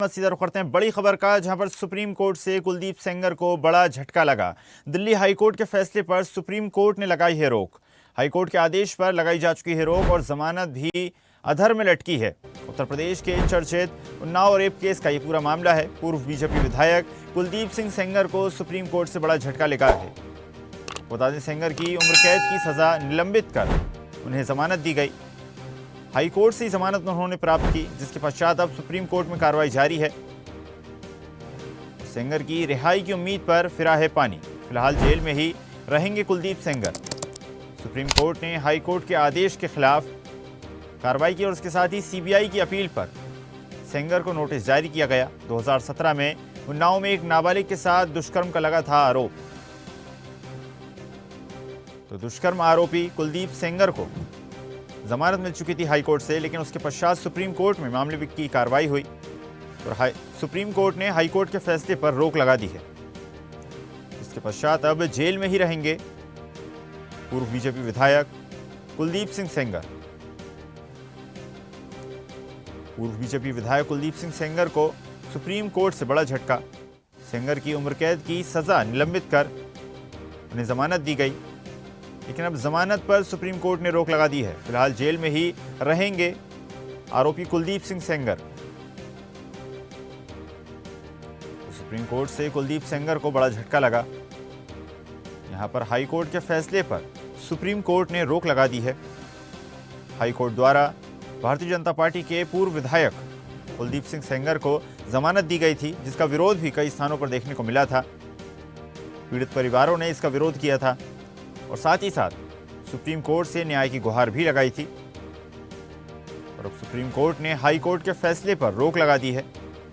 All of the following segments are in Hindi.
सीधा रुख करते हैं बड़ी खबर का, जहां पर सुप्रीम कोर्ट से कुलदीप सेंगर को बड़ा झटका लगा। दिल्ली हाईकोर्ट के फैसले पर सुप्रीम कोर्ट ने लगाई है रोक। हाईकोर्ट के आदेश पर लगाई जा चुकी है रोक और जमानत भी अधर में लटकी है। उत्तर प्रदेश के चर्चित उन्नाव रेप केस का ये पूरा मामला है। पूर्व बीजेपी विधायक कुलदीप सिंह सेंगर को सुप्रीम कोर्ट से बड़ा झटका लगा है। बता दें, सेंगर की उम्र कैद की सजा निलंबित कर उन्हें जमानत दी गई। हाई कोर्ट से जमानत उन्होंने प्राप्त की, जिसके पश्चात अब सुप्रीम कोर्ट में कार्रवाई जारी है। सेंगर की रिहाई की उम्मीद पर फिरा है पानी। फिलहाल जेल में ही रहेंगे कुलदीप सेंगर। सुप्रीम कोर्ट ने हाई कोर्ट के आदेश के खिलाफ कार्रवाई की और उसके साथ ही सीबीआई की अपील पर सेंगर को नोटिस जारी किया गया। 2017 में उन्नाव में एक नाबालिग के साथ दुष्कर्म का लगा था आरोप। तो दुष्कर्म आरोपी कुलदीप सेंगर को जमानत मिल चुकी थी हाईकोर्ट से, लेकिन उसके पश्चात सुप्रीम कोर्ट में मामले की कार्रवाई हुई और सुप्रीम कोर्ट ने हाईकोर्ट के फैसले पर रोक लगा दी है। इसके पश्चात अब जेल में ही रहेंगे पूर्व बीजेपी विधायक कुलदीप सिंह सेंगर। पूर्व बीजेपी विधायक कुलदीप सिंह सेंगर को सुप्रीम कोर्ट से बड़ा झटका। सेंगर की उम्र कैद की सजा निलंबित कर उन्हें जमानत दी गई, लेकिन अब जमानत पर सुप्रीम कोर्ट ने रोक लगा दी है। फिलहाल जेल में ही रहेंगे आरोपी कुलदीप सिंह सेंगर। सुप्रीम कोर्ट से कुलदीप सेंगर को बड़ा झटका लगा। यहां पर हाई कोर्ट के फैसले पर सुप्रीम कोर्ट ने रोक लगा दी है। हाई कोर्ट द्वारा भारतीय जनता पार्टी के पूर्व विधायक कुलदीप सिंह सेंगर को जमानत दी गई थी, जिसका विरोध भी कई स्थानों पर देखने को मिला था। पीड़ित परिवारों ने इसका विरोध किया था और साथ ही साथ सुप्रीम कोर्ट से न्याय की गुहार भी लगाई थी। और अब सुप्रीम कोर्ट ने हाई कोर्ट के फैसले पर रोक लगा दी है।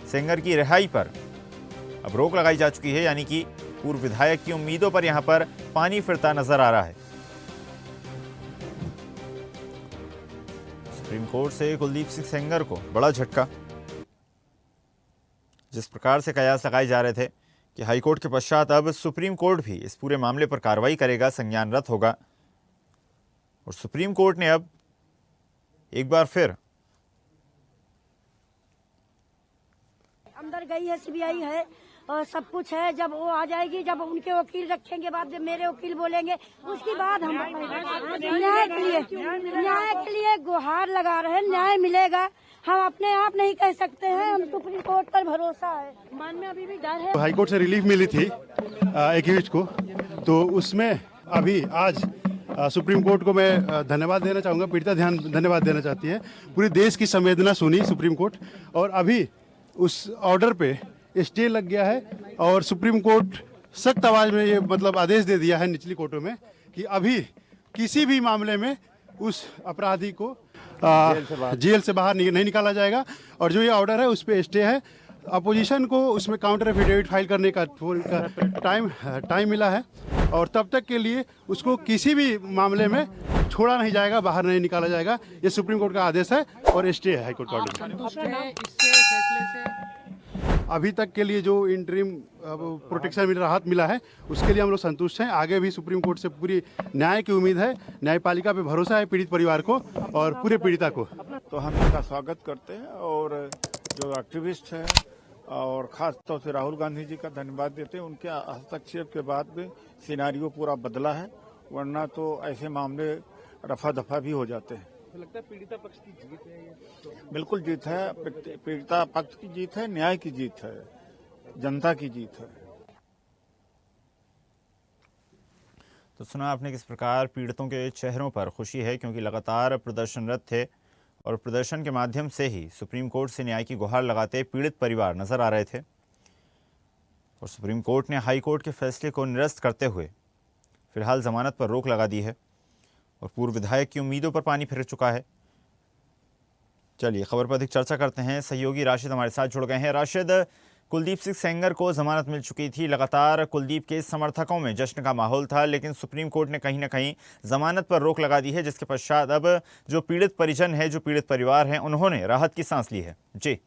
सेंगर की रिहाई पर अब रोक लगाई जा चुकी है, यानी कि पूर्व विधायक की उम्मीदों पर यहां पर पानी फिरता नजर आ रहा है। सुप्रीम कोर्ट से कुलदीप सिंह सेंगर को बड़ा झटका। जिस प्रकार से कयास लगाए जा रहे थे कि हाईकोर्ट के पश्चात अब सुप्रीम कोर्ट भी इस पूरे मामले पर कार्रवाई करेगा, संज्ञानरत होगा। और सुप्रीम कोर्ट ने अब एक बार फिर अंदर गई है, सीबीआई है और सब कुछ है। जब वो आ जाएगी, जब उनके वकील रखेंगे, बाद जब मेरे वकील बोलेंगे, उसके बाद हम न्याय के लिए गुहार लगा रहे हैं। न्याय मिलेगा, हम अपने आप नहीं कह सकते हैं, हम सुप्रीम कोर्ट पर भरोसा है। मन में अभी भी डर है। हाई कोर्ट से रिलीफ मिली थी 21 को, तो उसमें अभी आज सुप्रीम कोर्ट को मैं धन्यवाद देना चाहूँगा। पीड़िता धन्यवाद देना चाहती है। पूरे देश की संवेदना सुनी सुप्रीम कोर्ट और अभी उस ऑर्डर पे स्टे लग गया है और सुप्रीम कोर्ट सख्त आवाज में ये मतलब आदेश दे दिया है निचली कोर्टों में कि अभी किसी भी मामले में उस अपराधी को जेल से बाहर नहीं निकाला जाएगा। और जो ये ऑर्डर है उस पर स्टे है। अपोजिशन को उसमें काउंटर एफिडेविट फाइल करने का टाइम मिला है और तब तक के लिए उसको किसी भी मामले में छोड़ा नहीं जाएगा, बाहर नहीं निकाला जाएगा। ये सुप्रीम कोर्ट का आदेश है और स्टे है हाईकोर्ट का ऑर्डर। अभी तक के लिए जो इंटरिम प्रोटेक्शन राहत मिला है उसके लिए हम लोग संतुष्ट हैं। आगे भी सुप्रीम कोर्ट से पूरी न्याय की उम्मीद है। न्यायपालिका पे भरोसा है पीड़ित परिवार को और पूरे पीड़िता को। तो हम इनका स्वागत करते हैं और जो एक्टिविस्ट हैं और खास तौर से राहुल गांधी जी का धन्यवाद देते हैं। उनके हस्तक्षेप के बाद भी सिनारियो पूरा बदला है, वरना तो ऐसे मामले रफा दफा भी हो जाते हैं। तो लगता है पीड़िता पक्ष की जीत है ये? बिल्कुल जीत है, पीड़िता पक्ष की जीत है, न्याय की जीत है, जनता की जीत है। तो सुना आपने किस प्रकार पीड़ितों के चेहरों पर खुशी है, क्योंकि लगातार प्रदर्शनरत थे और प्रदर्शन के माध्यम से ही सुप्रीम कोर्ट से न्याय की गुहार लगाते पीड़ित परिवार नजर आ रहे थे। और सुप्रीम कोर्ट ने हाई कोर्ट के फैसले को निरस्त करते हुए फिलहाल जमानत पर रोक लगा दी है और पूर्व विधायक की उम्मीदों पर पानी फिर चुका है। चलिए खबर पर अधिक चर्चा करते हैं। सहयोगी राशिद हमारे साथ जुड़ गए हैं। राशिद, कुलदीप सिंह सेंगर को जमानत मिल चुकी थी। लगातार कुलदीप के समर्थकों में जश्न का माहौल था, लेकिन सुप्रीम कोर्ट ने कहीं ना कहीं जमानत पर रोक लगा दी है, जिसके पश्चात अब जो पीड़ित परिजन है, जो पीड़ित परिवार हैं, उन्होंने राहत की सांस ली है। जी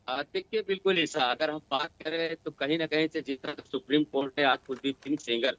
देखिए, बिल्कुल ऐसा अगर हम बात करें तो कहीं ना कहीं से जिस तरह सुप्रीम कोर्ट ने आज कुलदीप सिंह सेंगर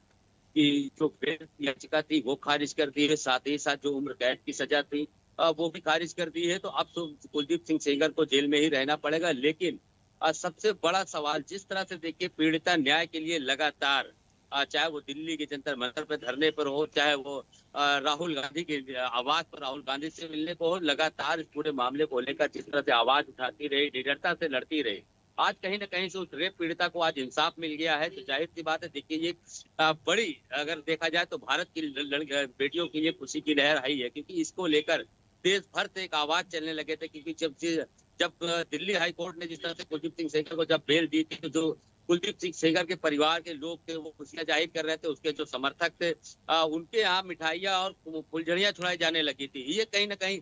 की जो बेल याचिका थी वो खारिज कर दी है, साथ ही साथ जो उम्र कैद की सजा थी वो भी खारिज कर दी है। तो अब कुलदीप सिंह सेंगर को जेल में ही रहना पड़ेगा। लेकिन सबसे बड़ा सवाल, जिस तरह से देखिए पीड़िता न्याय के लिए लगातार, चाहे वो दिल्ली के जंतर मंतर पर धरने पर हो, चाहे वो राहुल गांधी के आवाज पर राहुल गांधी से मिलने को हो, लगातार इस पूरे मामले को लेकर जिस तरह से आवाज उठाती रही, निडरता से लड़ती रही, आज कहीं ना कहीं से उस रेप पीड़िता को आज इंसाफ मिल गया है। तो जाहिर सी बात है, देखिए ये बड़ी, अगर देखा जाए तो भारत की बेटियों के लिए खुशी की लहर आई है, क्योंकि इसको लेकर देश भर से एक आवाज चलने लगे थे। क्योंकि जब दिल्ली हाई कोर्ट ने जिस तरह से कुलदीप सिंह सेंगर को जब बेल दी थी, तो जो कुलदीप सिंह सेंगर के परिवार के लोग थे वो खुशियां जाहिर कर रहे थे, उसके जो समर्थक थे उनके यहाँ मिठाइयां और फुलझड़ियां छुड़ाई जाने लगी थी। ये कहीं ना कहीं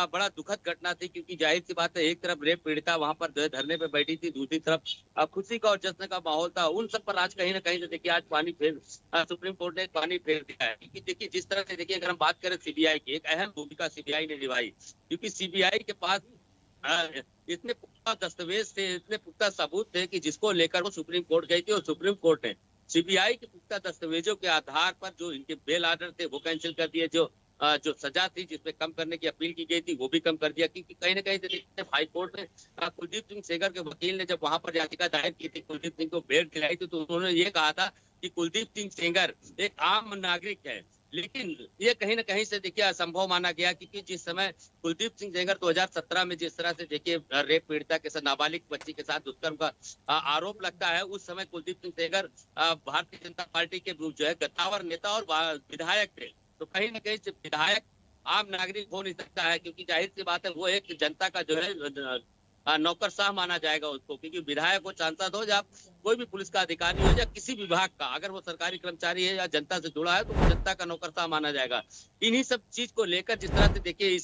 बड़ा दुखद घटना थी, क्योंकि जाहिर सी बात है, एक तरफ रेप पीड़िता वहां पर जो है धरने पे बैठी थी, दूसरी तरफ खुशी का और जश्न का माहौल था। उन सब पर आज कहीं ना कहीं से देखिए आज पानी फेर सुप्रीम कोर्ट ने पानी फेर दिया है। क्योंकि देखिए जिस तरह से, देखिए अगर हम बात करें सीबीआई की, एक अहम भूमिका सीबीआई ने निभाई, क्योंकि सीबीआई के पास इतने पुख्ता दस्तावेज थे, इतने पुख्ता सबूत थे कि जिसको लेकर वो सुप्रीम कोर्ट गई थी, और सुप्रीम कोर्ट ने सीबीआई के पुख्ता दस्तावेजों के आधार पर जो इनके बेल ऑर्डर थे वो कैंसिल कर दिए, जो सजा थी जिसमें कम करने की अपील की गई थी वो भी कम कर दिया। क्योंकि कहीं ना कहीं से हाई कोर्ट ने कुलदीप सिंह सेंगर के वकील ने जब वहां पर याचिका दायर की थी, कुलदीप सिंह को बेल दिलाई थी, तो उन्होंने ये कहा था कि कुलदीप सिंह सेंगर एक आम नागरिक है। लेकिन ये कहीं ना कहीं से देखिए असंभव माना गया, क्योंकि जिस समय कुलदीप सिंह सेंगर 2017 में जिस तरह से देखिए रेप पीड़िता के साथ, नाबालिग बच्ची के साथ दुष्कर्म का आरोप लगता है, उस समय कुलदीप सिंह सेंगर भारतीय जनता पार्टी के जो है गद्दावर नेता और विधायक थे। तो कहीं ना कहीं से विधायक आम नागरिक हो नहीं सकता है, क्योंकि जाहिर सी बात है वो एक जनता का जो है नौकरशाह माना जाएगा उसको। क्योंकि विधायक हो, सांसद हो, या कोई भी पुलिस का अधिकारी हो, या किसी विभाग का, अगर वो सरकारी कर्मचारी है या जनता से जुड़ा है, तो वो जनता का नौकरशाह माना जाएगा। इन्हीं सब चीज को लेकर जिस तरह से देखिए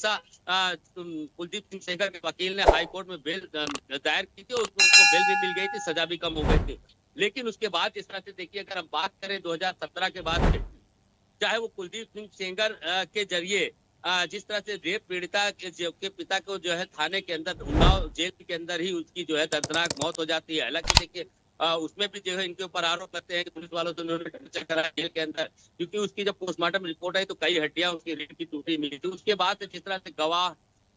कुलदीप सिंह सेंगर के वकील ने हाई कोर्ट में बेल दायर की थी, और उसको बेल भी मिल गई थी, सजा भी कम हो गई थी। लेकिन उसके बाद जिस तरह से देखिए, अगर हम बात करें 2017 के बाद से, चाहे वो कुलदीप सिंह सेंगर के जरिए जिस तरह से रेप पीड़िता के पिता को जो है थाने के अंदर, उन्नाव जेल के अंदर ही उसकी जो है दर्दनाक मौत हो जाती है। हालांकि देखिए उसमें भी जो है इनके ऊपर आरोप लगते हैं कि पुलिस वालों से उन्होंने टर्चर करा जेल के अंदर, क्योंकि उसकी जब पोस्टमार्टम रिपोर्ट आई तो कई हड्डियां उसकी रीढ़ की टूटी मिली थी। उसके बाद जिस तरह से गवाह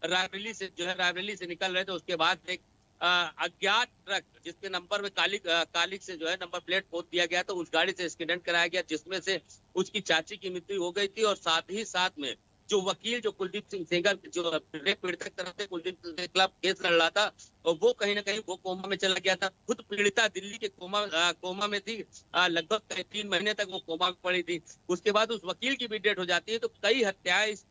रायबरेली से निकल रहे थे, उसके बाद एक अज्ञात ट्रक जिसके नंबर में कालिक से जो है नंबर प्लेट पोत दिया गया, तो उस गाड़ी से एक्सीडेंट कराया गया, जिसमें से उसकी चाची की मृत्यु हो गई थी। और साथ ही साथ में जो वकील, जो कुलदीप सिंह सेंगर जो रेप पीड़िता की तरफ से कुलदीप सिंह के खिलाफ केस लड़ रहा था, और वो कहीं ना कहीं वो कोमा में चला गया था। खुद पीड़िता दिल्ली के कोमा में थी, लगभग 3 महीने तक वो कोमा में पड़ी थी। उसके बाद उस वकील की भी डेथ हो जाती है। तो कई हत्याएं इस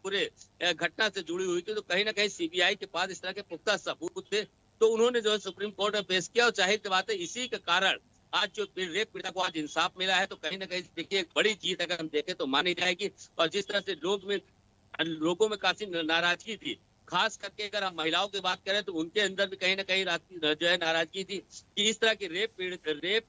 पूरे घटना से जुड़ी हुई थी। तो कहीं ना कहीं सीबीआई के पास इस तरह के पुख्ता सबूत थे, तो उन्होंने जो है सुप्रीम कोर्ट में पेश किया। और जाहिर सी बात है, इसी के कारण आज जो रेप पीड़िता को आज इंसाफ मिला है, तो कहीं ना कहीं देखिए एक बड़ी जीत अगर हम देखें तो मानी जाएगी। और जिस तरह से लोगों में काफी नाराजगी थी, खास करके अगर हम महिलाओं की बात करें तो उनके अंदर भी कहीं ना कहीं जो है नाराजगी थी कि इस तरह की रेप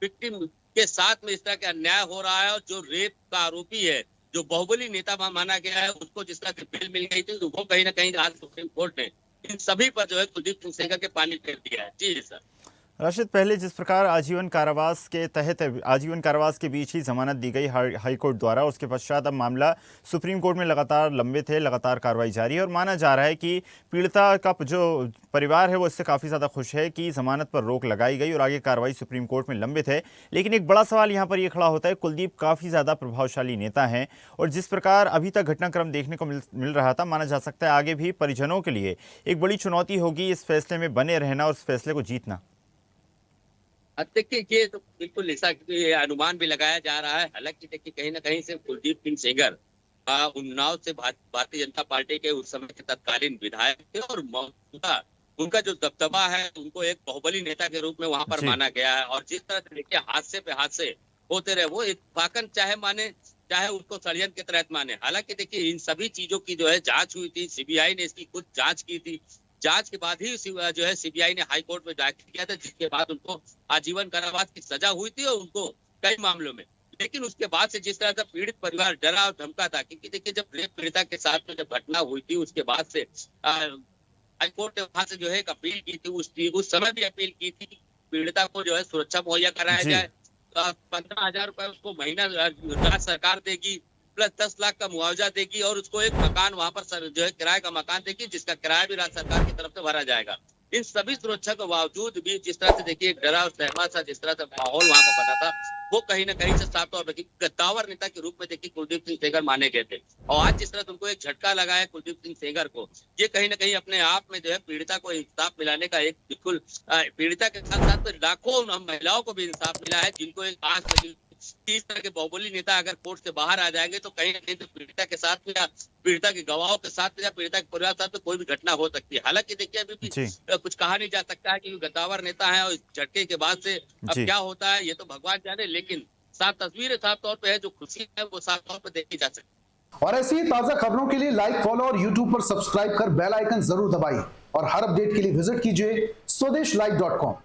विक्टिम के साथ में इस तरह का अन्याय हो रहा है। और जो रेप का आरोपी है, जो बाहुबली नेता माना गया है, उसको जिस तरह की बेल मिल गई थी, तो वो कहीं ना कहीं आज सुप्रीम कोर्ट ने इन सभी पर जो है कुलदीप सिंह सेंगर के पानी फेर दिया है। जी सर। राशिद, पहले जिस प्रकार आजीवन कारावास के तहत आजीवन कारावास के बीच ही जमानत दी गई हाई कोर्ट द्वारा, उसके पश्चात अब मामला सुप्रीम कोर्ट में लगातार लंबित है, लगातार कार्रवाई जारी है। और माना जा रहा है कि पीड़िता का जो परिवार है वो इससे काफ़ी ज़्यादा खुश है कि जमानत पर रोक लगाई गई और आगे कार्रवाई सुप्रीम कोर्ट में लंबित है। लेकिन एक बड़ा सवाल यहाँ पर यह खड़ा होता है, कुलदीप काफ़ी ज़्यादा प्रभावशाली नेता हैं, और जिस प्रकार अभी तक घटनाक्रम देखने को मिल रहा था, माना जा सकता है आगे भी परिजनों के लिए एक बड़ी चुनौती होगी इस फैसले में बने रहना और इस फैसले को जीतना। देखिए ये तो बिल्कुल ऐसा अनुमान भी लगाया जा रहा है। हालांकि देखिए कहीं ना कहीं से कुलदीप सिंह सेंगर उन्नाव से भारतीय जनता पार्टी के उस समय के तत्कालीन विधायक थे, और मौजूदा उनका जो दबदबा है, उनको एक बाहुबली नेता के रूप में वहां पर माना गया है। और जिस तरह से देखिए हादसे पे हादसे होते रहे, वो इत्तेफाकन चाहे माने चाहे उसको षड्यंत्र के तहत माने। हालांकि देखिए इन सभी चीजों की जो है जांच हुई थी, सीबीआई ने इसकी खुद जांच की थी। जांच के बाद ही जो है सीबीआई ने हाई कोर्ट में दाखिल किया था, जिसके बाद उनको आजीवन कारावास की सजा हुई थी, और उनको कई मामलों में। लेकिन उसके बाद से जिस तरह का पीड़ित परिवार डरा और धमका था, क्योंकि देखिए जब रेप पीड़िता के साथ में जब घटना हुई थी, उसके बाद से हाई कोर्ट ने वहां से जो है एक अपील की थी। उस समय भी अपील की थी कि पीड़िता को जो है सुरक्षा मुहैया कराया जाए। 15,000 रुपए उसको महीना राज्य सरकार देगी। प्लस 10 लाख का मुआवजा देगी और उसको एक मकान वहां पर जो है किराए का मकान देगी, जिसका किराया भी राज्य सरकार की तरफ से भरा जाएगा। इन सभी सुरक्षा के बावजूद भी जिस तरह से देखिए एक डरा और सहमा सा जिस तरह से माहौल वहां पर बना था, वो कहीं ना कहीं से साफ तौर पर गद्दावर नेता के रूप में देखिए कुलदीप सिंह सेंगर माने गए थे। और आज जिस तरह से उनको एक झटका लगा है कुलदीप सिंह सेंगर को, ये कहीं ना कहीं अपने आप में जो है पीड़िता को इंसाफ मिलाने का एक बिल्कुल पीड़िता के साथ साथ लाखों महिलाओं को भी इंसाफ मिला है, जिनको एक आस लगी इस तरह के बाहुबली नेता अगर कोर्ट से बाहर आ जाएंगे तो कहीं ना कहीं तो पीड़िता के साथ या पीड़िता के गवाहों के साथ या पीड़िता के परिवार के साथ कोई भी घटना हो सकती है। हालांकि देखिए अभी भी कुछ कहा नहीं जा सकता है कि गद्दावर नेता है और इस झटके के बाद से अब क्या होता है ये तो भगवान जाने, लेकिन साफ तस्वीर साफ तौर पर है, जो खुशी है वो साफ तौर पर देखी जा सकती है। और ऐसी ही ताजा खबरों के लिए लाइक, फॉलो और यूट्यूब पर सब्सक्राइब कर बेल आइकन जरूर दबाइए और हर अपडेट के लिए विजिट कीजिए स्वदेशलाइव.com।